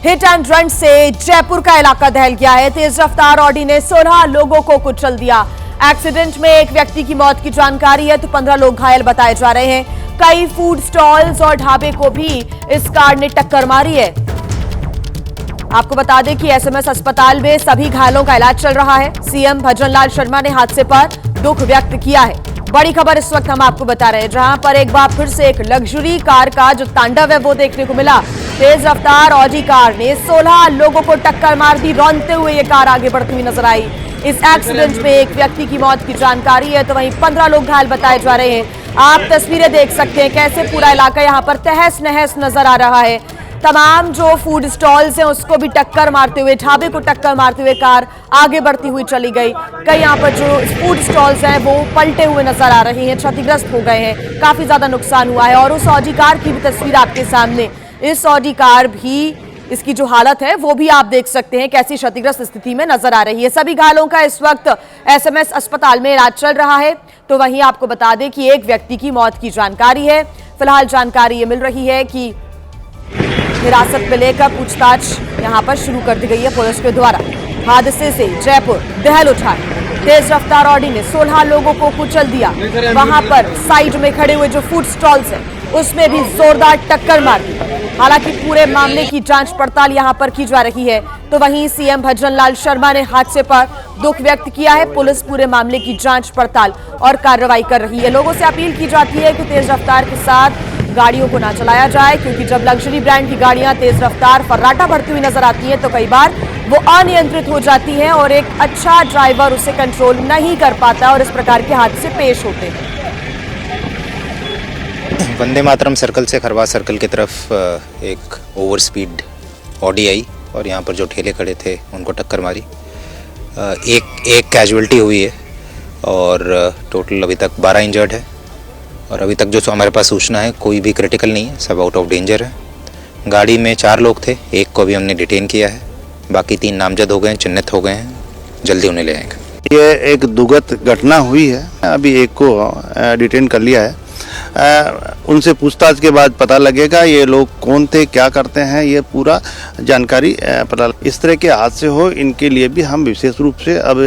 Hit and run से जयपुर का इलाका दहल गया है। तेज रफ्तार ऑडी ने 16 लोगों को कुचल दिया। एक्सीडेंट में एक व्यक्ति की मौत की जानकारी है तो 15 लोग घायल बताए जा रहे हैं। कई फूड स्टॉल्स और ढाबे को भी इस कार ने टक्कर मारी है। आपको बता दें कि एसएमएस अस्पताल में सभी घायलों का इलाज चल रहा है। सीएम भजनलाल शर्मा ने हादसे पर दुख व्यक्त किया है। बड़ी खबर इस वक्त हम आपको बता रहे हैं, जहां पर एक बार फिर से एक लग्जरी कार का जो तांडव है वो देखने को मिला। तेज रफ्तार ऑडी कार ने 16 लोगों को टक्कर मार दी। रौंदते हुए ये कार आगे बढ़ती हुई नजर आई। इस एक्सीडेंट में एक व्यक्ति की मौत की जानकारी है तो वहीं 15 लोग घायल बताए जा रहे हैं। आप तस्वीरें देख सकते हैं कैसे पूरा इलाका यहां पर तहस नहस नजर आ रहा है। तमाम जो फूड स्टॉल्स हैं उसको भी टक्कर मारते हुए, ढाबे को टक्कर मारते हुए कार आगे बढ़ती हुई चली गई। कई यहाँ पर जो फूड स्टॉल्स हैं वो पलटे हुए नजर आ रही हैं, क्षतिग्रस्त हो गए हैं, काफी ज्यादा नुकसान हुआ है। और उस ऑडी कार की भी तस्वीर आपके सामने, इस ऑडी कार भी इसकी जो हालत है वो भी आप देख सकते हैं कैसी क्षतिग्रस्त स्थिति में नजर आ रही है। सभी घायलों का इस वक्त एसएमएस अस्पताल में इलाज चल रहा है। तो वहीं आपको बता दें कि एक व्यक्ति की मौत की जानकारी है। फिलहाल जानकारी ये मिल रही है कि हिरासत में लेकर पूछताछ यहां पर शुरू कर दी गई है पुलिस के द्वारा। हादसे से जयपुर दहल उठा है। तेज रफ्तार ऑडी ने 16 लोगों को कुचल दिया। वहां पर साइड में खड़े हुए जो फूड स्टॉल्स हैं उसमें भी जोरदार टक्कर मार दी। हालांकि पूरे मामले की जांच पड़ताल यहां पर की जा रही है। तो वहीं सीएम भजनलाल शर्मा ने हादसे पर दुख व्यक्त किया है। पुलिस पूरे मामले की जांच पड़ताल और कार्रवाई कर रही है। लोगों से अपील की जाती है कि तेज रफ्तार के साथ गाड़ियों को ना चलाया जाए, क्योंकि जब लग्जरी ब्रांड की गाड़ियां तेज रफ्तार फर्राटा भरती हुई नजर आती हैं तो कई बार वो अनियंत्रित हो जाती हैं और एक अच्छा ड्राइवर उसे कंट्रोल नहीं कर पाता और इस प्रकार के हादसे पेश होते हैं। वंदे मातरम सर्कल से खरवास सर्कल की तरफ एक ओवर स्पीड ऑडी आई और यहाँ पर जो ठेले खड़े थे उनको टक्कर मारी। एक कैजुअल्टी हुई है और टोटल अभी तक 12 इंजर्ड है। और अभी तक जो हमारे पास सूचना है कोई भी क्रिटिकल नहीं है, सब आउट ऑफ डेंजर है। गाड़ी में 4 लोग थे, एक को भी हमने डिटेन किया है, बाकी 3 नामजद हो गए हैं, चिन्हित हो गए हैं, जल्दी उन्हें ले आएंगे। ये एक दुखद घटना हुई है, अभी एक को डिटेन कर लिया है। उनसे पूछताछ के बाद पता लगेगा ये लोग कौन थे, क्या करते हैं, ये पूरा जानकारी पता। इस तरह के हादसे हो इनके लिए भी हम विशेष रूप से अब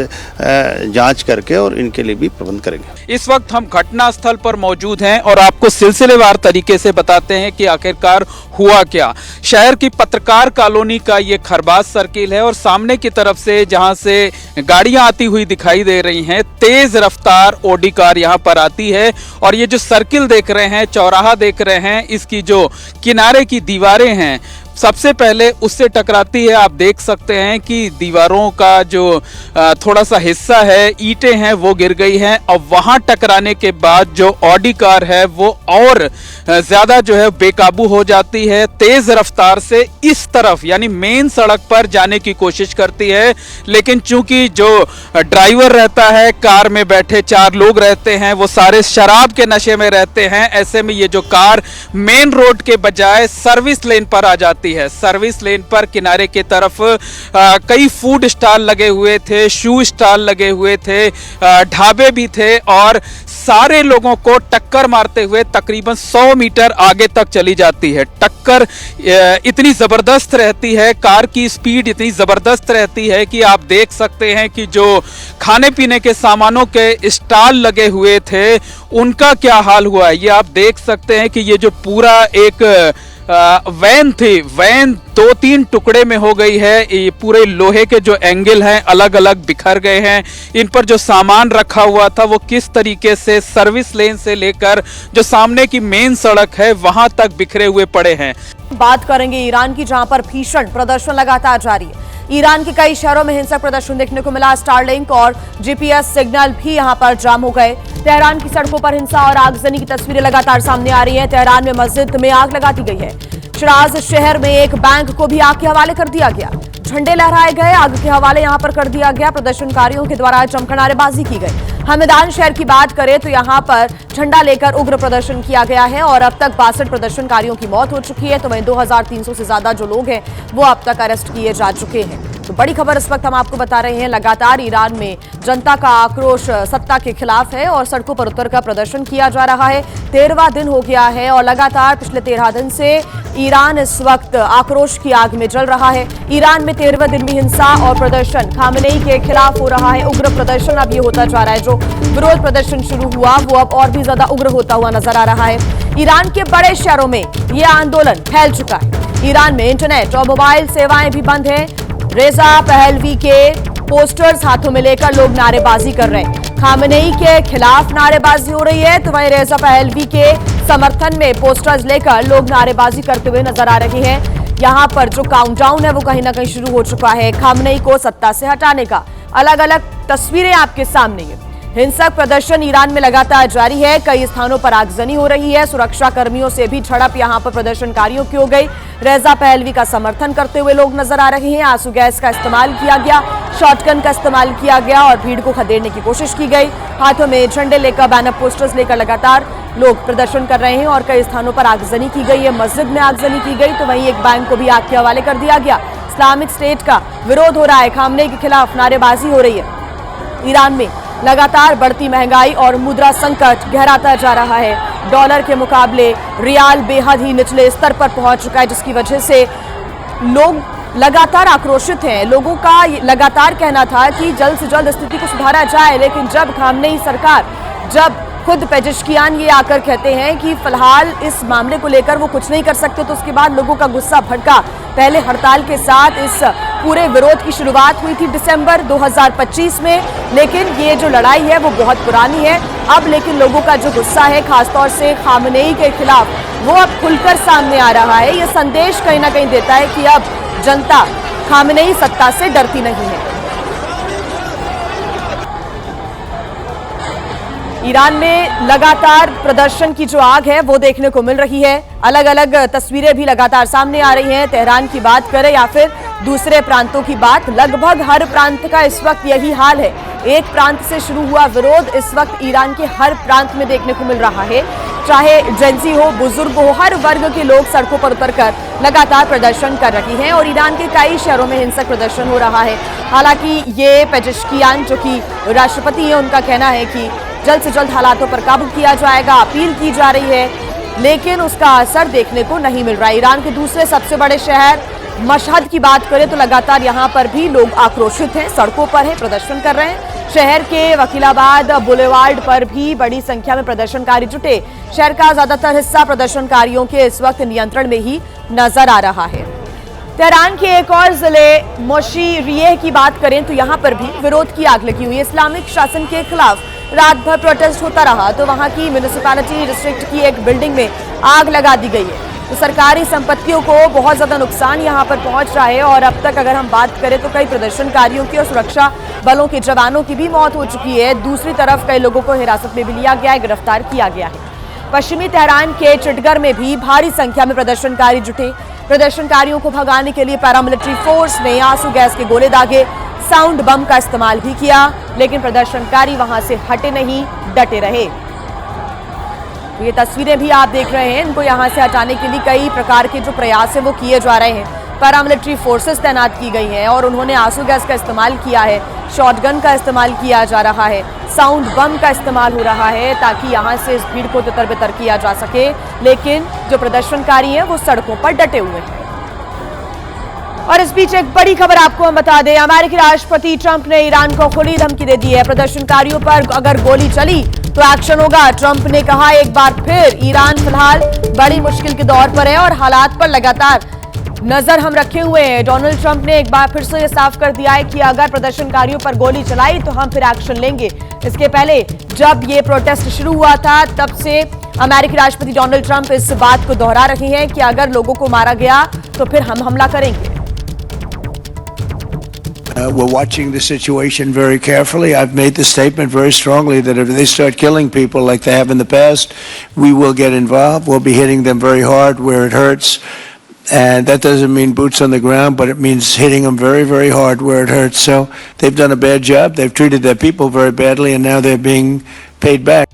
जांच करके और इनके लिए भी प्रबंध करेंगे। इस वक्त हम घटना स्थल पर मौजूद हैं और आपको सिलसिलेवार तरीके से बताते हैं कि आखिरकार हुआ क्या। शहर की पत्रकार कॉलोनी का ये खरवास सर्किल है और सामने की तरफ से जहां से गाड़ियां आती हुई दिखाई दे रही हैं, तेज रफ्तार ऑडी कार यहां पर आती है। और ये जो सर्किल देख रहे हैं, चौराहा देख रहे हैं, इसकी जो किनारे की दीवारें हैं सबसे पहले उससे टकराती है। आप देख सकते हैं कि दीवारों का जो थोड़ा सा हिस्सा है, ईंटें हैं, वो गिर गई हैं और वहां टकराने के बाद जो ऑडी कार है वो और ज्यादा जो है बेकाबू हो जाती है। तेज रफ्तार से इस तरफ यानी मेन सड़क पर जाने की कोशिश करती है, लेकिन चूंकि जो ड्राइवर रहता है, कार में बैठे 4 लोग रहते हैं, वो सारे शराब के नशे में रहते हैं। ऐसे में ये जो कार मेन रोड के बजाय सर्विस लेन पर आ जाती है। सर्विस लेन पर किनारे की तरफ कई फूड स्टॉल लगे हुए थे, शू स्टॉल लगे हुए थे, ढाबे भी थे और सारे लोगों को टक्कर मारते हुए तकरीबन 100 मीटर आगे तक चली जाती है। टक्कर इतनी जबरदस्त रहती है, कार की स्पीड इतनी जबरदस्त रहती है कि आप देख सकते हैं कि जो खाने पीने के सामानों के स्टॉल लगे हुए थे उनका क्या हाल हुआ है ये आप देख सकते हैं कि ये जो पूरा एक वैन थी, वैन 2-3 टुकड़े में हो गई है। ये पूरे लोहे के जो एंगल हैं अलग अलग बिखर गए हैं। इन पर जो सामान रखा हुआ था वो किस तरीके से सर्विस लेन से लेकर जो सामने की मेन सड़क है वहां तक बिखरे हुए पड़े हैं। बात करेंगे ईरान की, जहां पर भीषण प्रदर्शन लगातार जारी है। ईरान के कई शहरों में हिंसक प्रदर्शन देखने को मिला। स्टारलिंक और जीपीएस सिग्नल भी यहां पर जाम हो गए। तेहरान की सड़कों पर हिंसा और आगजनी की तस्वीरें लगातार सामने आ रही हैं। तेहरान में मस्जिद में आग लगा दी गई है। शिराज शहर में एक बैंक को भी आग के हवाले कर दिया गया। झंडे लहराए गए, आग के हवाले यहां पर कर दिया गया। प्रदर्शनकारियों के द्वारा जमकर नारेबाजी की गई। हमदान शहर की बात करें तो यहां पर झंडा लेकर उग्र प्रदर्शन किया गया है और अब तक 62 प्रदर्शनकारियों की मौत हो चुकी है। तो वहीं 2300 से ज्यादा जो लोग हैं वो अब तक अरेस्ट किए जा चुके हैं। तो बड़ी खबर इस वक्त हम आपको बता रहे हैं, लगातार ईरान में जनता का आक्रोश सत्ता के खिलाफ है और सड़कों पर उतरकर प्रदर्शन किया जा रहा है। 13वां दिन हो गया है और लगातार पिछले 13 दिन से ईरान इस वक्त आक्रोश की आग में जल रहा है। ईरान में 13वें दिन भी हिंसा और प्रदर्शन खामेनेई के खिलाफ हो रहा है। उग्र प्रदर्शन अब ये होता जा रहा है। जो विरोध प्रदर्शन शुरू हुआ वो अब और भी ज्यादा उग्र होता हुआ नजर आ रहा है। ईरान के बड़े शहरों में ये आंदोलन फैल चुका है। ईरान में इंटरनेट और मोबाइल सेवाएं भी बंद हैं। रेजा पहलवी के पोस्टर्स हाथों में लेकर लोग नारेबाजी कर रहे हैं। खामेनेई के खिलाफ नारेबाजी हो रही है तो वहीं रेजा पहलवी के समर्थन में पोस्टर्स लेकर लोग नारेबाजी करते हुए नजर आ रहे हैं। यहां पर जो काउंटडाउन है वो कहीं ना कहीं शुरू हो चुका है खामेनेई को सत्ता से हटाने का। अलग अलग तस्वीरें आपके सामने हैं। हिंसक प्रदर्शन ईरान में लगातार जारी है। कई स्थानों पर आगजनी हो रही है। सुरक्षा कर्मियों से भी झड़प यहां पर प्रदर्शनकारियों की हो गई। रेजा पहलवी का समर्थन करते हुए लोग नजर आ रहे हैं। आंसू गैस का इस्तेमाल किया गया, शॉटगन का इस्तेमाल किया गया और भीड़ को खदेड़ने की कोशिश की गई। हाथों में झंडे लेकर, बैनर पोस्टर्स लेकर लगातार लोग प्रदर्शन कर रहे हैं और कई स्थानों पर आगजनी की गई है। मस्जिद में आगजनी की गई तो वहीं एक बैंक को भी आग के हवाले कर दिया गया। इस्लामिक स्टेट का विरोध हो रहा है। खामेनेई के खिलाफ नारेबाजी हो रही है। ईरान में लगातार बढ़ती महंगाई और मुद्रा संकट गहराता जा रहा है। डॉलर के मुकाबले रियाल बेहद ही निचले स्तर पर पहुंच चुका है, जिसकी वजह से लोग लगातार आक्रोशित हैं। लोगों का लगातार कहना था कि जल्द से जल्द स्थिति को सुधारा जाए, लेकिन जब खामेनेई सरकार, जब खुद पेजेश्कियान ये आकर कहते हैं कि फिलहाल इस मामले को लेकर वो कुछ नहीं कर सकते, तो उसके बाद लोगों का गुस्सा भड़का। पहले हड़ताल के साथ इस पूरे विरोध की शुरुआत हुई थी दिसंबर 2025 में, लेकिन ये जो लड़ाई है वो बहुत पुरानी है। अब लेकिन लोगों का जो गुस्सा है खासतौर से खामेनेई के खिलाफ, वो अब खुलकर सामने आ रहा है। ये संदेश कहीं ना कहीं देता है कि अब जनता खामेनेई सत्ता से डरती नहीं है। ईरान में लगातार प्रदर्शन की जो आग है वो देखने को मिल रही है। अलग अलग तस्वीरें भी लगातार सामने आ रही हैं। तेहरान की बात करें या फिर दूसरे प्रांतों की बात, लगभग हर प्रांत का इस वक्त यही हाल है। एक प्रांत से शुरू हुआ विरोध इस वक्त ईरान के हर प्रांत में देखने को मिल रहा है। चाहे जेंजी हो, बुजुर्ग हो, हर वर्ग के लोग सड़कों पर उतरकर लगातार प्रदर्शन कर रहे हैं और ईरान के कई शहरों में हिंसक प्रदर्शन हो रहा है। हालांकि ये पेजेश्कियान जो कि राष्ट्रपति है, उनका कहना है कि जल्द से जल्द हालातों पर काबू किया जाएगा, अपील की जा रही है, लेकिन उसका असर देखने को नहीं मिल रहा है। ईरान के दूसरे सबसे बड़े शहर मशहद की बात करें तो लगातार यहां पर भी लोग आक्रोशित हैं, सड़कों पर हैं, प्रदर्शन कर रहे हैं। शहर के वकीलाबाद बुलेवार्ड पर भी बड़ी संख्या में प्रदर्शनकारी जुटे। शहर का ज्यादातर हिस्सा प्रदर्शनकारियों के इस वक्त नियंत्रण में ही नजर आ रहा है। तेहरान के एक और जिले मोशीरिये की बात करें तो यहां पर भी विरोध की आग लगी हुई है। इस्लामिक शासन के खिलाफ रात भर प्रोटेस्ट होता रहा तो वहां की म्युनिसिपैलिटी डिस्ट्रिक्ट की एक बिल्डिंग में आग लगा दी गई है। तो सरकारी संपत्तियों को बहुत ज्यादा नुकसान यहां पर पहुंच रहा है और अब तक अगर हम बात करें तो कई प्रदर्शनकारियों की और सुरक्षा बलों के जवानों की भी मौत हो चुकी है। दूसरी तरफ कई लोगों को हिरासत में भी लिया गया है, गिरफ्तार किया गया है। पश्चिमी तेहरान के चिटगर में भी भारी संख्या में प्रदर्शनकारी जुटे। प्रदर्शनकारियों को भगाने के लिए पैरामिलिट्री फोर्स ने आंसू गैस के गोले दागे, साउंड बम का इस्तेमाल भी किया, लेकिन प्रदर्शनकारी वहां से हटे नहीं, डटे रहे। तो ये तस्वीरें भी आप देख रहे हैं, इनको यहां से हटाने के लिए कई प्रकार के जो प्रयास है वो किए जा रहे हैं। पैरामिलिट्री फोर्सेस तैनात की गई हैं और उन्होंने आंसू गैस का इस्तेमाल किया है, शॉटगन का इस्तेमाल किया जा रहा है, साउंड बम का इस्तेमाल हो रहा है ताकि यहां से इस भीड़ को तितर बितर किया जा सके। लेकिन जो प्रदर्शनकारी हैं वो सड़कों पर डटे हुए हैं। और इस बीच एक बड़ी खबर आपको हम बता दें, अमेरिकी राष्ट्रपति ट्रंप ने ईरान को खुली धमकी दे दी है। प्रदर्शनकारियों पर अगर गोली चली तो एक्शन होगा। ट्रंप ने कहा एक बार फिर ईरान फिलहाल बड़ी मुश्किल के दौर पर है और हालात पर लगातार नजर हम रखे हुए हैं। डोनाल्ड ट्रंप ने एक बार फिर से ये साफ कर दिया है कि अगर प्रदर्शनकारियों पर गोली चलाई तो हम फिर एक्शन लेंगे। इसके पहले जब ये प्रोटेस्ट शुरू हुआ था तब से अमेरिकी राष्ट्रपति डोनाल्ड ट्रंप इस बात को दोहरा रहे हैं कि अगर लोगों को मारा गया तो फिर हम हमला करेंगे। We're watching the situation very carefully. I've made the statement very strongly that if they start killing people like they have in the past, we will get involved. We'll be hitting them very hard where it hurts. And that doesn't mean boots on the ground, but it means hitting them very, very hard where it hurts. So they've done a bad job. They've treated their people very badly, and now they're being paid back.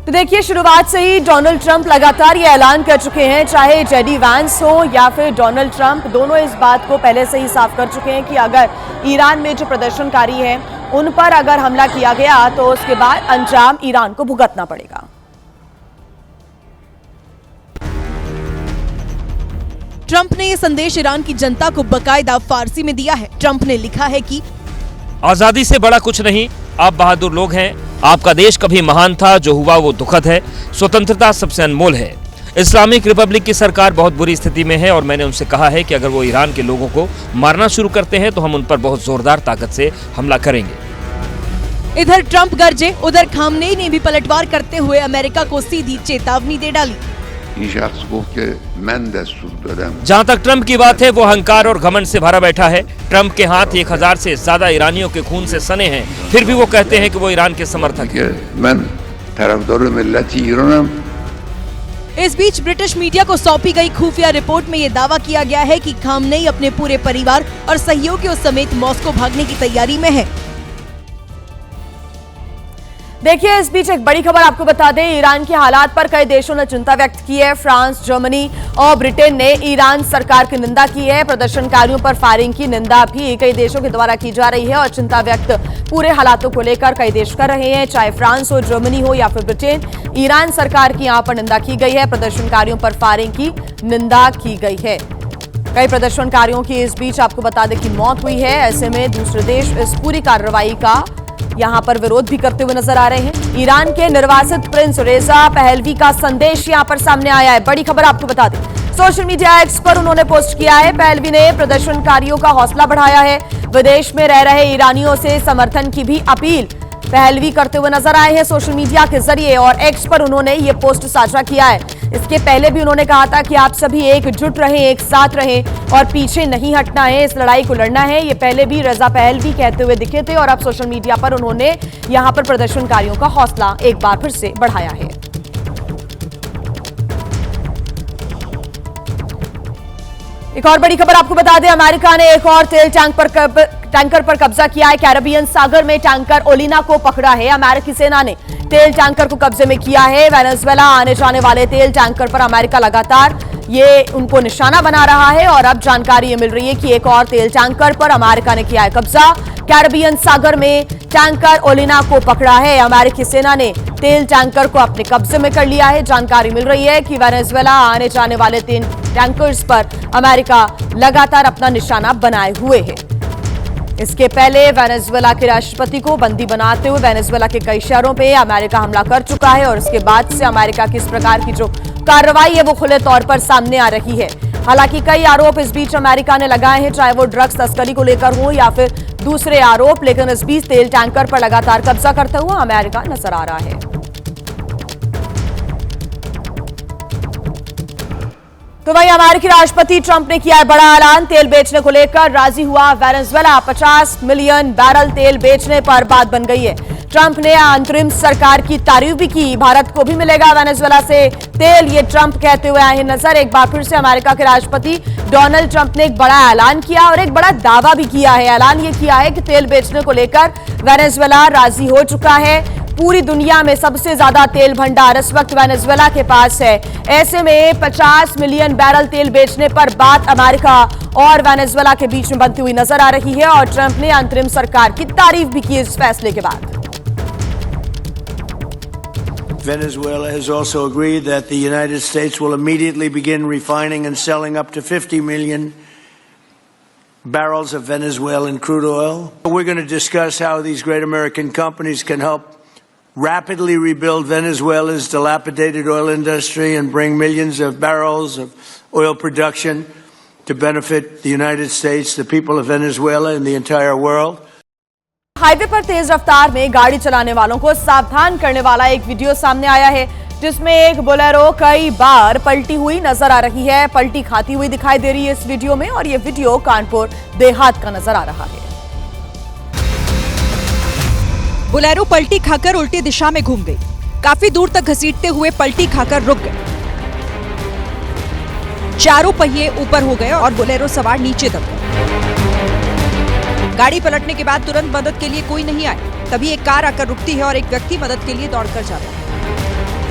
तो देखिए, शुरुआत से ही Donald Trump लगातार ये ऐलान कर चुके हैं, चाहे जेडी वैंस हो या फिर डोनाल्ड ट्रंप, दोनों इस बात को पहले से ही साफ कर चुके हैं कि अगर ईरान में जो प्रदर्शनकारी हैं उन पर अगर हमला किया गया तो उसके बाद अंजाम ईरान को भुगतना पड़ेगा। ट्रंप ने यह संदेश ईरान की जनता को बाकायदा फारसी में दिया है। ट्रंप ने लिखा है कि आजादी से बड़ा कुछ नहीं, आप बहादुर लोग हैं, आपका देश कभी महान था, जो हुआ वो दुखद है, स्वतंत्रता सबसे अनमोल है। इस्लामिक रिपब्लिक की सरकार बहुत बुरी स्थिति में है और मैंने उनसे कहा है कि अगर वो ईरान के लोगों को मारना शुरू करते हैं तो हम उन पर बहुत जोरदार ताकत से हमला करेंगे। इधर ट्रंप गरजे, उधर खामनेई ने भी पलटवार करते हुए अमेरिका को सीधी चेतावनी दे डाली। जहाँ तक ट्रंप की बात है, वो अहंकार और घमंड से भरा बैठा है। ट्रंप के हाथ 1000 से ज्यादा ईरानियों के खून से सने हैं, फिर भी वो कहते हैं कि वो ईरान के समर्थक हैं। इस बीच ब्रिटिश मीडिया को सौंपी गई खुफिया रिपोर्ट में ये दावा किया गया है कि खामनेई अपने पूरे परिवार और सहयोगियों समेत मॉस्को भागने की तैयारी में है। देखिए, इस बीच एक बड़ी खबर आपको बता दें, ईरान के हालात पर कई देशों ने चिंता व्यक्त की है। फ्रांस, जर्मनी और ब्रिटेन ने ईरान सरकार की निंदा की है। प्रदर्शनकारियों पर फायरिंग की निंदा भी कई देशों के द्वारा की जा रही है और चिंता व्यक्त पूरे हालातों को लेकर कई देश कर रहे हैं, चाहे फ्रांस हो, जर्मनी हो या फिर ब्रिटेन। ईरान सरकार की यहां पर निंदा की गई है, प्रदर्शनकारियों पर फायरिंग की निंदा की गई है। कई प्रदर्शनकारियों की इस बीच आपको बता दें कि मौत हुई है। ऐसे में दूसरे देश इस पूरी कार्रवाई का यहां पर विरोध भी करते हुए नजर आ रहे हैं। ईरान के निर्वासित प्रिंस रेजा पहलवी का संदेश यहां पर सामने आया है। बड़ी खबर आपको बता दें, सोशल मीडिया एक्स पर उन्होंने पोस्ट किया है। पहलवी ने प्रदर्शनकारियों का हौसला बढ़ाया है। विदेश में रह रहे ईरानियों से समर्थन की भी अपील पहलवी करते हुए नजर आए हैं सोशल मीडिया के जरिए और एक्स पर उन्होंने ये पोस्ट साझा किया है। इसके पहले भी उन्होंने कहा था कि आप सभी एकजुट रहें, एक साथ रहें और पीछे नहीं हटना है, इस लड़ाई को लड़ना है। ये पहले भी रजा पहलवी कहते हुए दिखे थे और अब सोशल मीडिया पर उन्होंने यहां पर प्रदर्शनकारियों का हौसला एक बार फिर से बढ़ाया है। एक और बड़ी खबर आपको बता दें, अमेरिका ने एक और तेल टैंकर पर कब्जा किया है। कैरेबियन सागर में टैंकर ओलिना को पकड़ा है। अमेरिकी सेना ने तेल टैंकर को कब्जे में किया है। वेनेजुएला आने जाने वाले तेल टैंकर पर अमेरिका लगातार ये उनको निशाना बना रहा है और अब जानकारी ये मिल रही है कि एक और तेल टैंकर पर अमेरिका ने किया है कब्जा। कैरेबियन सागर में टैंकर ओलिना को पकड़ा है। अमेरिकी सेना ने तेल टैंकर को अपने कब्जे में कर लिया है। जानकारी मिल रही है कि वेनेजुएला आने जाने वाले तेल टैंकर्स पर अमेरिका लगातार अपना निशाना बनाए हुए है। इसके पहले वेनेजुएला के राष्ट्रपति को बंदी बनाते हुए वेनेजुएला के कई शहरों पे अमेरिका हमला कर चुका है और इसके बाद से अमेरिका की इस प्रकार की जो कार्रवाई है वो खुले तौर पर सामने आ रही है। हालांकि कई आरोप इस बीच अमेरिका ने लगाए हैं, चाहे वो ड्रग्स तस्करी को लेकर हो या फिर दूसरे आरोप, लेकिन इस बीच तेल टैंकर पर लगातार कब्जा करता हुआ अमेरिका नजर आ रहा है। तो वहीं अमेरिकी राष्ट्रपति ट्रंप ने किया है बड़ा ऐलान। तेल बेचने को लेकर राजी हुआ वेनेजुएला। 50 मिलियन बैरल तेल बेचने पर बात बन गई है। ट्रंप ने अंतरिम सरकार की तारीफ भी की। भारत को भी मिलेगा वेनेजुएला से तेल, ये ट्रंप कहते हुए आए हैं नजर। एक बार फिर से अमेरिका के राष्ट्रपति डोनाल्ड ट्रंप ने एक बड़ा ऐलान किया और एक बड़ा दावा भी किया है। ऐलान ये किया है कि तेल बेचने को लेकर वेनेजुएला राजी हो चुका है। पूरी दुनिया में सबसे ज्यादा तेल भंडार इस वक्त वेनेजुएला के पास है। ऐसे में 50 मिलियन बैरल तेल बेचने पर बात अमेरिका और वेनेजुएला के बीच में बनती हुई नजर आ रही है और ट्रंप ने अंतरिम सरकार की तारीफ भी की इस फैसले के बाद। Venezuela has also agreed that the United States will immediately begin refining and selling up to 50 million barrels of Venezuelan crude oil. We're going to discuss how these great American companies can help rapidly rebuild Venezuela's dilapidated oil industry and bring millions of barrels of oil production to benefit the United States, the people of Venezuela, and the entire world. Highway पर तेज रफ्तार में गाड़ी चलाने वालों को सावधान करने वाला एक वीडियो सामने आया है, जिसमें एक बोलेरो कई बार पलटी हुई नजर आ रही है, पलटी खाती हुई दिखाई दे रही है इस वीडियो में और ये वीडियो कानपुर देहात का नजर आ रहा है। बोलेरो पलटी खाकर उल्टी दिशा में घूम गई। काफी दूर तक घसीटते हुए पलटी खाकर रुक गए। चारों पहिए ऊपर हो गए और बोलेरो सवार नीचे दब गए। गाड़ी पलटने के बाद तुरंत मदद के लिए कोई नहीं आया। तभी एक कार आकर रुकती है और एक व्यक्ति मदद के लिए दौड़कर जाता है।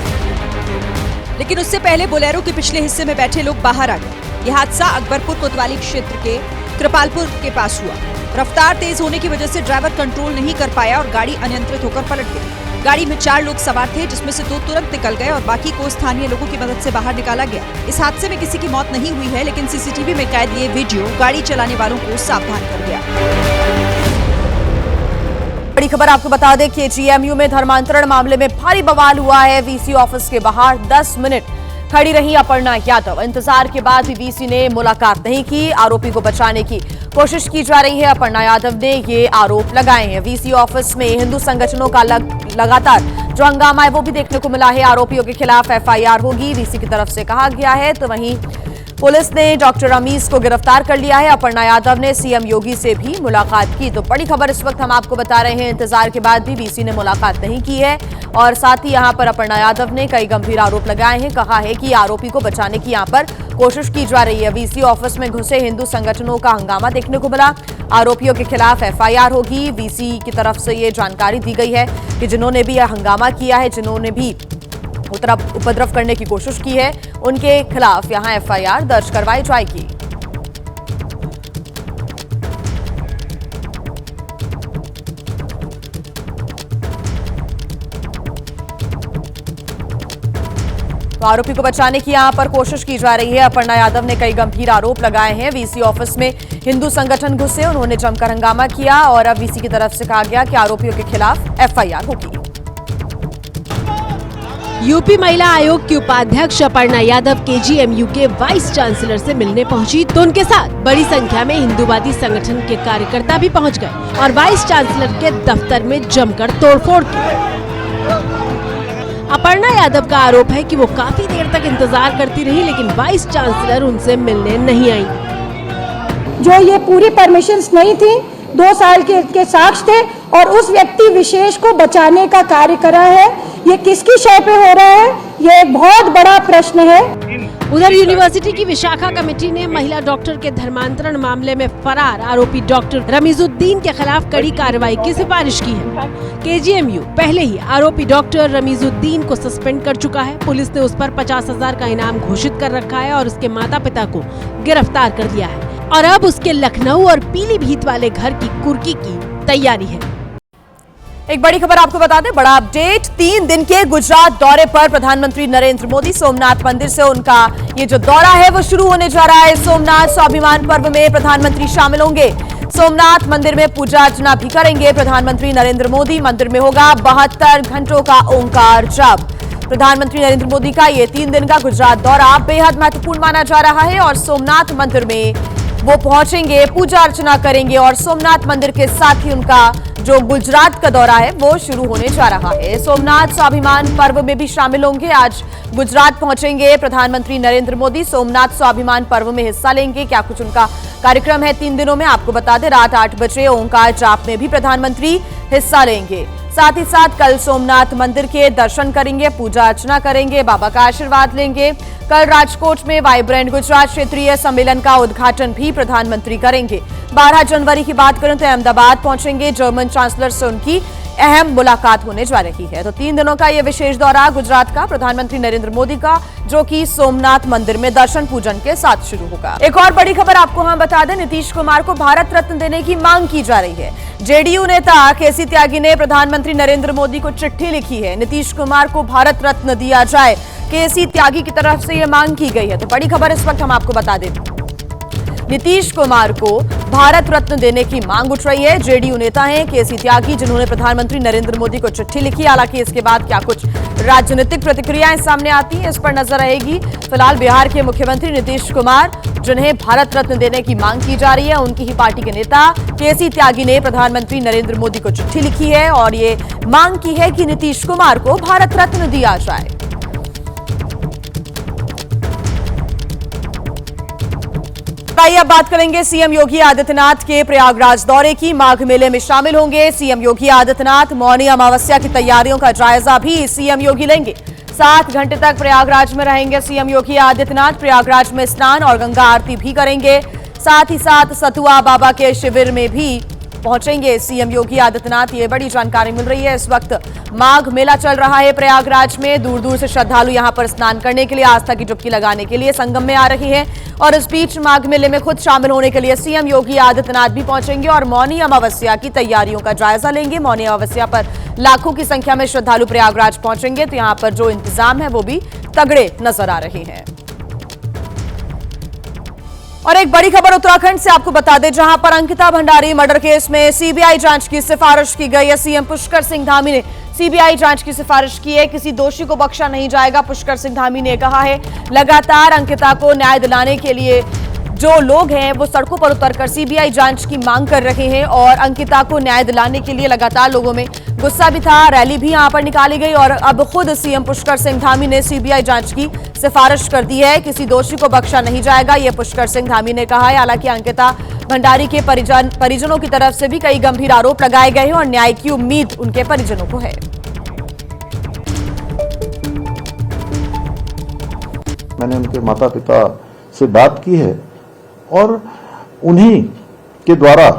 लेकिन उससे पहले बोलेरो के पिछले हिस्से में बैठे लोग बाहर आ गए। यह हादसा अकबरपुर कोतवाली क्षेत्र के कृपालपुर के पास हुआ। रफ्तार तेज होने की वजह से ड्राइवर कंट्रोल नहीं कर पाया और गाड़ी अनियंत्रित होकर पलट गई। गाड़ी में 4 लोग सवार थे, जिसमें से 2 तुरंत निकल गए और बाकी को स्थानीय लोगों की मदद से बाहर निकाला गया। इस हादसे में किसी की मौत नहीं हुई है, लेकिन सीसीटीवी में कैद ये वीडियो गाड़ी चलाने वालों को सावधान कर गया। बड़ी खबर आपको बता दें कि जीएमयू में धर्मांतरण मामले में भारी बवाल हुआ है। वीसी ऑफिस के बाहर 10 मिनट खड़ी रही अपर्णा यादव। इंतजार के बाद भी वीसी ने मुलाकात नहीं की। आरोपी को बचाने की कोशिश की जा रही है। अपर्णा यादव ने ये आरोप लगाए हैं। वीसी ऑफिस में हिंदू संगठनों का लगातार जो हंगामा है वो भी देखने को मिला है। आरोपियों के खिलाफ एफआईआर होगी, वीसी की तरफ से कहा गया है। तो वहीं पुलिस ने डॉक्टर रमीज को गिरफ्तार कर लिया है। अपर्णा यादव ने सीएम योगी से भी मुलाकात की। तो बड़ी खबर इस वक्त हम आपको बता रहे हैं, इंतजार के बाद भी वीसी ने मुलाकात नहीं की है और साथ ही यहां पर अपर्णा यादव ने कई गंभीर आरोप लगाए हैं। कहा है कि आरोपी को बचाने की यहां पर कोशिश की जा रही है। वीसी ऑफिस में घुसे हिंदू संगठनों का हंगामा देखने को मिला। आरोपियों के खिलाफ एफआईआर होगी। वीसी की तरफ से ये जानकारी दी गई है कि जिन्होंने भी यह हंगामा किया है, जिन्होंने भी उपद्रव करने की कोशिश की है, उनके खिलाफ यहां एफआईआर दर्ज करवाई जाएगी। तो आरोपी को बचाने की यहां पर कोशिश की जा रही है। अपर्णा यादव ने कई गंभीर आरोप लगाए हैं। वीसी ऑफिस में हिंदू संगठन घुसे, उन्होंने जमकर हंगामा किया और अब वीसी की तरफ से कहा गया कि आरोपियों के खिलाफ एफआईआर होगी। यूपी महिला आयोग की उपाध्यक्ष अपर्णा यादव केजीएमयू के वाइस चांसलर से मिलने पहुंची तो उनके साथ बड़ी संख्या में हिंदूवादी संगठन के कार्यकर्ता भी पहुंच गए और वाइस चांसलर के दफ्तर में जमकर तोड़फोड़ की। अपर्णा यादव का आरोप है कि वो काफी देर तक इंतजार करती रही, लेकिन वाइस चांसलर उनसे मिलने नहीं आई। जो ये पूरी परमिशंस नहीं थी, 2 साल के साक्ष्य थे और उस व्यक्ति विशेष को बचाने का कार्य करा है। ये किसकी शय पे हो रहा है, ये एक बहुत बड़ा प्रश्न है। उधर यूनिवर्सिटी की विशाखा कमेटी ने महिला डॉक्टर के धर्मांतरण मामले में फरार आरोपी डॉक्टर रमीजुद्दीन के खिलाफ कड़ी कार्रवाई की सिफारिश की है। केजीएमयू पहले ही आरोपी डॉक्टर रमीजुद्दीन को सस्पेंड कर चुका है। पुलिस ने उस पर 50,000 का इनाम घोषित कर रखा है और उसके माता पिता को गिरफ्तार कर लिया है और अब उसके लखनऊ और पीलीभीत वाले घर की कुर्की की तैयारी है। एक बड़ी खबर आपको बता दें, बड़ा अपडेट। 3 दिन के गुजरात दौरे पर प्रधानमंत्री नरेंद्र मोदी सोमनाथ मंदिर से उनका ये जो दौरा है वो शुरू होने जा रहा है। सोमनाथ स्वाभिमान पर्व में प्रधानमंत्री शामिल होंगे। सोमनाथ मंदिर में पूजा अर्चना भी करेंगे प्रधानमंत्री नरेंद्र मोदी। मंदिर में होगा 72 घंटों का ओंकार जप। प्रधानमंत्री नरेंद्र मोदी का ये 3 दिन का गुजरात दौरा बेहद महत्वपूर्ण माना जा रहा है और सोमनाथ मंदिर में वो पहुंचेंगे, पूजा अर्चना करेंगे और सोमनाथ मंदिर के साथ ही उनका जो गुजरात का दौरा है वो शुरू होने जा रहा है। सोमनाथ स्वाभिमान पर्व में भी शामिल होंगे। आज गुजरात पहुंचेंगे प्रधानमंत्री नरेंद्र मोदी। सोमनाथ स्वाभिमान पर्व में हिस्सा लेंगे। क्या कुछ उनका कार्यक्रम है 3 दिनों में, आपको बता दें। रात 8 बजे ओंकार जाप में भी प्रधानमंत्री हिस्सा लेंगे। साथ ही साथ कल सोमनाथ मंदिर के दर्शन करेंगे, पूजा अर्चना करेंगे, बाबा का आशीर्वाद लेंगे। कल राजकोट में वाइब्रेंट गुजरात क्षेत्रीय सम्मेलन का उद्घाटन भी प्रधानमंत्री करेंगे। 12 जनवरी की बात करें तो अहमदाबाद पहुंचेंगे। जर्मन चांसलर से उनकी अहम मुलाकात होने जा रही है। तो 3 दिनों का यह विशेष दौरा गुजरात का प्रधानमंत्री नरेंद्र मोदी का, जो कि सोमनाथ मंदिर में दर्शन पूजन के साथ शुरू होगा। एक और बड़ी खबर आपको हम बता दें, नीतीश कुमार को भारत रत्न देने की मांग की जा रही है। जेडीयू नेता केसी त्यागी ने प्रधानमंत्री नरेंद्र मोदी को चिट्ठी लिखी है। नीतीश कुमार को भारत रत्न दिया जाए, केसी त्यागी की तरफ से यह मांग की गई है। तो बड़ी खबर इस वक्त हम आपको बता दें, नीतीश कुमार को भारत रत्न देने की मांग उठ रही है। जेडीयू नेता हैं केसी त्यागी, जिन्होंने प्रधानमंत्री नरेंद्र मोदी को चिट्ठी लिखी। हालांकि इसके बाद क्या कुछ राजनीतिक प्रतिक्रियाएं सामने आती हैं, इस पर नजर रहेगी। फिलहाल बिहार के मुख्यमंत्री नीतीश कुमार, जिन्हें भारत रत्न देने की मांग की जा रही है, उनकी ही पार्टी के नेता केसी त्यागी ने प्रधानमंत्री नरेंद्र मोदी को चिट्ठी लिखी है और ये मांग की है कि नीतीश कुमार को भारत रत्न दिया जाए। आइए अब बात करेंगे सीएम योगी आदित्यनाथ के प्रयागराज दौरे की। माघ मेले में शामिल होंगे सीएम योगी आदित्यनाथ। मौनी अमावस्या की तैयारियों का जायजा भी सीएम योगी लेंगे। 7 घंटे तक प्रयागराज में रहेंगे सीएम योगी आदित्यनाथ। प्रयागराज में स्नान और गंगा आरती भी करेंगे। साथ ही साथ सतुआ बाबा के शिविर में भी पहुंचेंगे सीएम योगी आदित्यनाथ। ये बड़ी जानकारी मिल रही है। इस वक्त माघ मेला चल रहा है प्रयागराज में। दूर दूर से श्रद्धालु यहां पर स्नान करने के लिए, आस्था की डुबकी लगाने के लिए संगम में आ रहे हैं। और इस बीच माघ मेले में खुद शामिल होने के लिए सीएम योगी आदित्यनाथ भी पहुंचेंगे और मौनी अमावस्या की तैयारियों का जायजा लेंगे। मौनी अमावस्या पर लाखों की संख्या में श्रद्धालु प्रयागराज पहुंचेंगे, तो यहां पर जो इंतजाम है वो भी तगड़े नजर आ रहे हैं। और एक बड़ी खबर उत्तराखंड से आपको बता दें, जहां पर अंकिता भंडारी मर्डर केस में सीबीआई जांच की सिफारिश की गई है। सीएम पुष्कर सिंह धामी ने सीबीआई जांच की सिफारिश की है। किसी दोषी को बख्शा नहीं जाएगा, पुष्कर सिंह धामी ने कहा है। लगातार अंकिता को न्याय दिलाने के लिए जो लोग हैं वो सड़कों पर उतरकर सीबीआई जांच की मांग कर रहे हैं और अंकिता को न्याय दिलाने के लिए लगातार लोगों में गुस्सा भी था। रैली भी यहां पर निकाली गई और अब खुद सीएम पुष्कर सिंह धामी ने सीबीआई जांच की सिफारिश कर दी है। किसी दोषी को बख्शा नहीं जाएगा, यह पुष्कर सिंह धामी ने कहा है। हालांकि अंकिता भंडारी के परिजनों की तरफ से भी कई गंभीर आरोप लगाए गए हैं और न्याय की उम्मीद उनके परिजनों को है। मैंने उनके माता पिता से बात की है और उन्हीं के द्वारा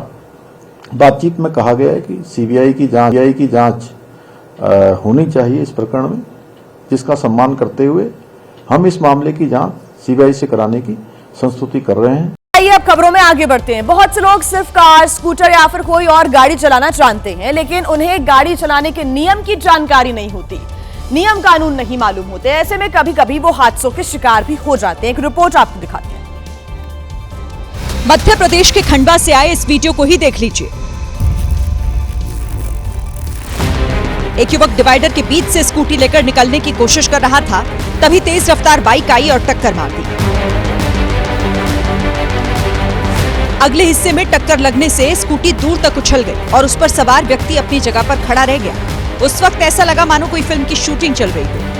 बातचीत में कहा गया है कि सीबीआई की जांच होनी चाहिए इस प्रकरण में, जिसका सम्मान करते हुए हम इस मामले की जांच सीबीआई से कराने की संस्तुति कर रहे हैं। आइए अब खबरों में आगे बढ़ते हैं। बहुत से लोग सिर्फ कार, स्कूटर या फिर कोई और गाड़ी चलाना जानते हैं, लेकिन उन्हें गाड़ी चलाने के नियम की जानकारी नहीं होती, नियम कानून नहीं मालूम होते। ऐसे में कभी कभी वो हादसों के शिकार भी हो जाते हैं। एक रिपोर्ट आपको दिखाते हैं। मध्य प्रदेश के खंडवा से आए इस वीडियो को ही देख लीजिए। एक युवक डिवाइडर के बीच से स्कूटी लेकर निकलने की कोशिश कर रहा था, तभी तेज रफ्तार बाइक आई और टक्कर मार दी। अगले हिस्से में टक्कर लगने से स्कूटी दूर तक उछल गई और उस पर सवार व्यक्ति अपनी जगह पर खड़ा रह गया। उस वक्त ऐसा लगा मानो कोई फिल्म की शूटिंग चल रही हो।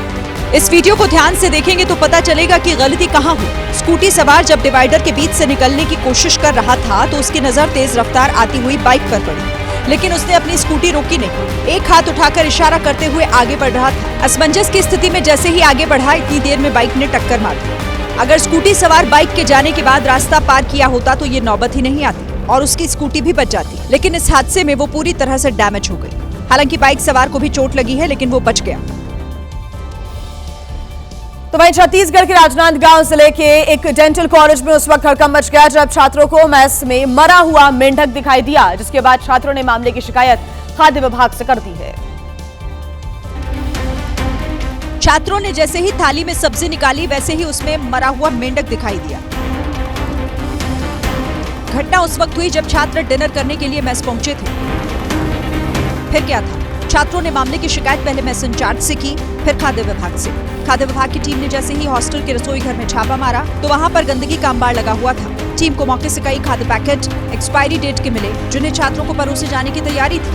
इस वीडियो को ध्यान से देखेंगे तो पता चलेगा कि गलती कहां हुई। स्कूटी सवार जब डिवाइडर के बीच से निकलने की कोशिश कर रहा था तो उसकी नजर तेज रफ्तार आती हुई बाइक पर पड़ी, लेकिन उसने अपनी स्कूटी रोकी नहीं। एक हाथ उठाकर इशारा करते हुए आगे बढ़ रहा था। असमंजस की स्थिति में जैसे ही आगे बढ़ा, इतनी देर में बाइक ने टक्कर मार दी। अगर स्कूटी सवार बाइक के जाने के बाद रास्ता पार किया होता तो ये नौबत ही नहीं आती और उसकी स्कूटी भी बच जाती, लेकिन इस हादसे में वो पूरी तरह से डैमेज हो गई। हालांकि बाइक सवार को भी चोट लगी है, लेकिन वो बच गया। तो वहीं छत्तीसगढ़ के राजनांदगांव जिले के एक डेंटल कॉलेज में उस वक्त हड़कंप मच गया जब छात्रों को मेस में मरा हुआ मेंढक दिखाई दिया, जिसके बाद छात्रों ने मामले की शिकायत खाद्य विभाग से कर दी है। छात्रों ने जैसे ही थाली में सब्जी निकाली, वैसे ही उसमें मरा हुआ मेंढक दिखाई दिया। घटना उस वक्त हुई जब छात्र डिनर करने के लिए मेस पहुंचे थे। फिर क्या था? छात्रों ने मामले की शिकायत पहले मेस इंचार्ज से की, फिर खाद्य विभाग से। खाद्य विभाग की टीम ने जैसे ही हॉस्टल के रसोई घर में छापा मारा तो वहां पर गंदगी का अंबार लगा हुआ था। टीम को मौके से कई खाद्य पैकेट एक्सपायरी डेट के मिले, जिन्हें छात्रों को परोसे जाने की तैयारी थी।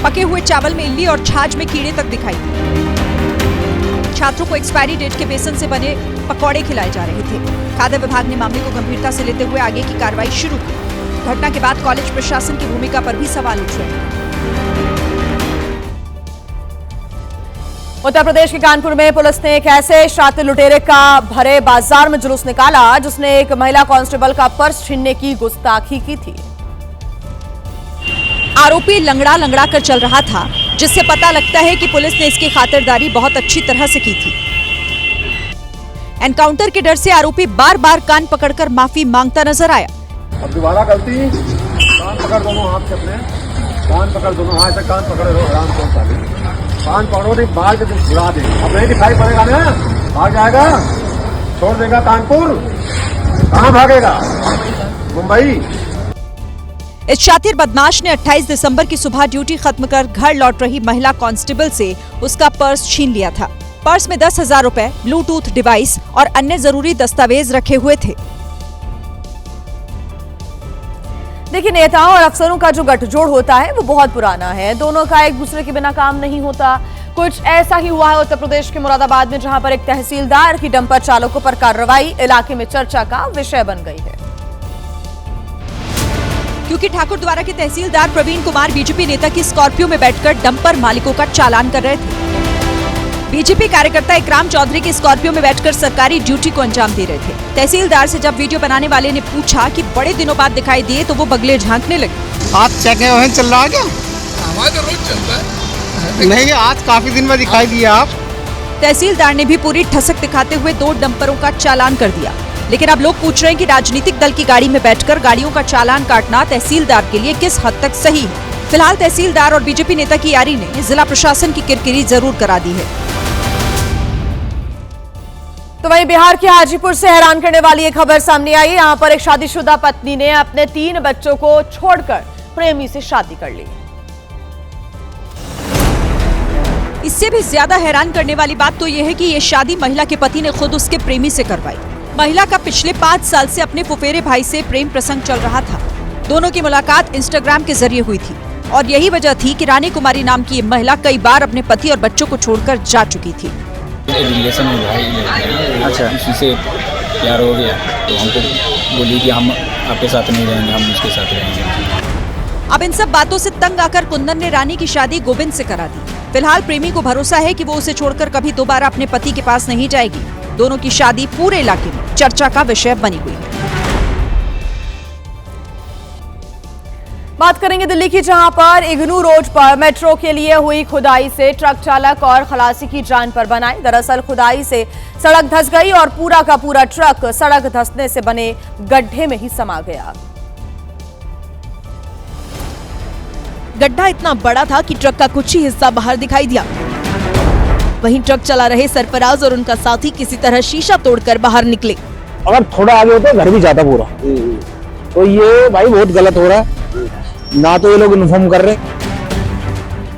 पके हुए चावल में इल्ली और छाछ में कीड़े तक दिखाई दिए। छात्रों को एक्सपायरी डेट के बेसन से बने पकौड़े खिलाए जा रहे थे। खाद्य विभाग ने मामले को गंभीरता से लेते हुए आगे की कार्रवाई शुरू की। घटना के बाद कॉलेज प्रशासन की भूमिका पर भी सवाल उठ रहे हैं। उत्तर प्रदेश के कानपुर में पुलिस ने एक ऐसे शातिर लुटेरे का भरे बाजार में जुलूस निकाला जिसने एक महिला कांस्टेबल का पर्स छीनने की गुस्ताखी की थी। आरोपी लंगड़ा लंगड़ा कर चल रहा था, जिससे पता लगता है कि पुलिस ने इसकी खातिरदारी बहुत अच्छी तरह से की थी। एनकाउंटर के डर से आरोपी बार बार कान पकड़कर माफी मांगता नजर आया। अब दोबारा गलती, कान पकड़ दोनों हाथ से अपने, कान पकड़ दोनों हाथ से, कान पकड़े रहो आराम से। कान पकड़ो नहीं, बाल के छुड़ा दे। अब नहीं दिखाई पड़ेगा ना, भाग जाएगा, छोड़ देगा कानपुर, कहाँ भागेगा? मुंबई। इस शातिर बदमाश ने 28 दिसंबर की सुबह ड्यूटी खत्म कर घर लौट रही महिला कांस्टेबल से उसका पर्स छीन लिया था। पर्स में 10,000 रुपए, ब्लूटूथ डिवाइस और अन्य जरूरी दस्तावेज रखे हुए थे। देखिए, नेताओं और अफसरों का जो गठजोड़ होता है वो बहुत पुराना है। दोनों का एक दूसरे के बिना काम नहीं होता। कुछ ऐसा ही हुआ है उत्तर प्रदेश के मुरादाबाद में, जहां पर एक तहसीलदार की डंपर चालकों पर कार्रवाई इलाके में चर्चा का विषय बन गई है। क्योंकि ठाकुर द्वारा के तहसीलदार प्रवीण कुमार बीजेपी नेता की स्कॉर्पियो में बैठकर डंपर मालिकों का चालान कर रहे थे। बीजेपी कार्यकर्ता इकराम चौधरी के स्कॉर्पियो में बैठकर सरकारी ड्यूटी को अंजाम दे रहे थे। तहसीलदार से जब वीडियो बनाने वाले ने पूछा कि बड़े दिनों बाद दिखाई दिए तो वो बगले झांकने लगे। आज चेक चल रहा है क्या? हमारा रोज चलता है। नहीं, आज काफी दिन में दिखाई दिया आप। तहसीलदार ने भी पूरी ठसक दिखाते हुए 2 डंपरों का चालान कर दिया। लेकिन अब लोग पूछ रहे हैं कि राजनीतिक दल की गाड़ी में बैठकर गाड़ियों का चालान काटना तहसीलदार के लिए किस हद तक सही है। फिलहाल तहसीलदार और बीजेपी नेता की यारी ने जिला प्रशासन की किरकिरी जरूर करा दी है। तो वहीं बिहार के हाजीपुर से हैरान करने वाली एक खबर सामने आई है। यहाँ पर एक शादीशुदा पत्नी ने अपने 3 बच्चों को छोड़कर प्रेमी से शादी कर ली। इससे भी ज्यादा हैरान करने वाली बात तो यह है कि ये शादी महिला के पति ने खुद उसके प्रेमी से करवाई। महिला का पिछले 5 साल से अपने फुफेरे भाई से प्रेम प्रसंग चल रहा था। दोनों की मुलाकात इंस्टाग्राम के जरिए हुई थी और यही वजह थी कि रानी कुमारी नाम की ये महिला कई बार अपने पति और बच्चों को छोड़कर जा चुकी थी। रिलेशन में भाई, अच्छा, इसी से प्यार हो गया तो हमको बोली कि हम आपके साथ नहीं रहेंगे, हम उसके साथ रहेंगे। अब इन सब बातों से तंग आकर कुंदन ने रानी की शादी गोविंद से करा दी। फिलहाल प्रेमी को भरोसा है कि वो उसे छोड़कर कभी दोबारा अपने पति के पास नहीं जाएगी। दोनों की शादी पूरे इलाके में चर्चा का विषय बनी हुई है। बात करेंगे दिल्ली की, जहां पर इग्नू रोड पर मेट्रो के लिए हुई खुदाई से ट्रक चालक और खलासी की जान पर बनाई। दरअसल खुदाई से सड़क धंस गई और पूरा का पूरा ट्रक सड़क धंसने से बने गड्ढे में ही समा गया। गड्ढा इतना बड़ा था कि ट्रक का कुछ ही हिस्सा बाहर दिखाई दिया। वहीं ट्रक चला रहे सरफराज और उनका साथी किसी तरह शीशा तोड़कर बाहर निकले। अगर थोड़ा आगे होता घर भी जाता पूरा। तो ये भाई बहुत गलत हो रहा है, ना तो ये लोग इन्फॉर्म कर रहे।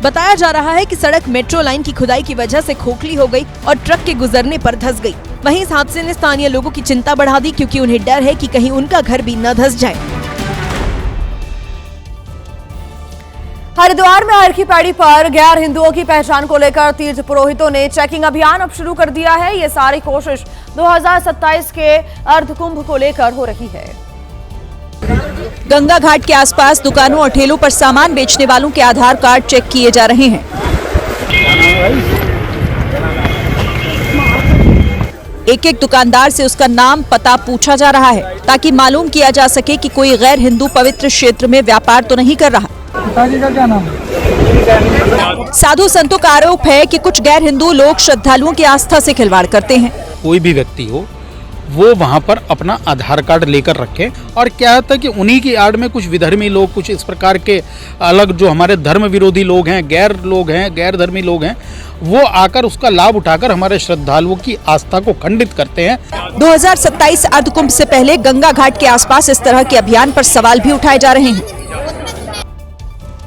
बताया जा रहा है कि सड़क मेट्रो लाइन की खुदाई की वजह से खोखली हो गई और ट्रक के गुजरने पर धंस गई। वहीं इस हादसे ने स्थानीय लोगों की चिंता बढ़ा दी, क्योंकि उन्हें डर है कि कहीं उनका घर भी न धंस जाए। हरिद्वार में हर की पैड़ी पर गैर हिंदुओं की पहचान को लेकर तीर्थ पुरोहितों ने चेकिंग अभियान अब शुरू कर दिया है। ये सारी कोशिश 2027 के अर्धकुंभ को लेकर हो रही है। गंगा घाट के आसपास दुकानों और ठेलों पर सामान बेचने वालों के आधार कार्ड चेक किए जा रहे हैं। एक एक दुकानदार से उसका नाम पता पूछा जा रहा है, ताकि मालूम किया जा सके कि कोई गैर हिंदू पवित्र क्षेत्र में व्यापार तो नहीं कर रहा। पिताजी का क्या नाम है? साधु संतों का आरोप है कि कुछ गैर हिंदू लोग श्रद्धालुओं की आस्था से खिलवाड़ करते हैं। कोई भी व्यक्ति हो वो वहाँ पर अपना आधार कार्ड लेकर रखे, और क्या होता है कि उन्हीं की आड़ में कुछ विधर्मी लोग, कुछ इस प्रकार के अलग जो हमारे धर्म विरोधी लोग हैं, गैर धर्मी लोग हैं, वो आकर उसका लाभ उठाकर हमारे श्रद्धालुओं की आस्था को खंडित करते हैं। 2027 अर्धकुंभ से पहले गंगा घाट के आसपास इस तरह के अभियान पर सवाल भी उठाए जा रहे हैं।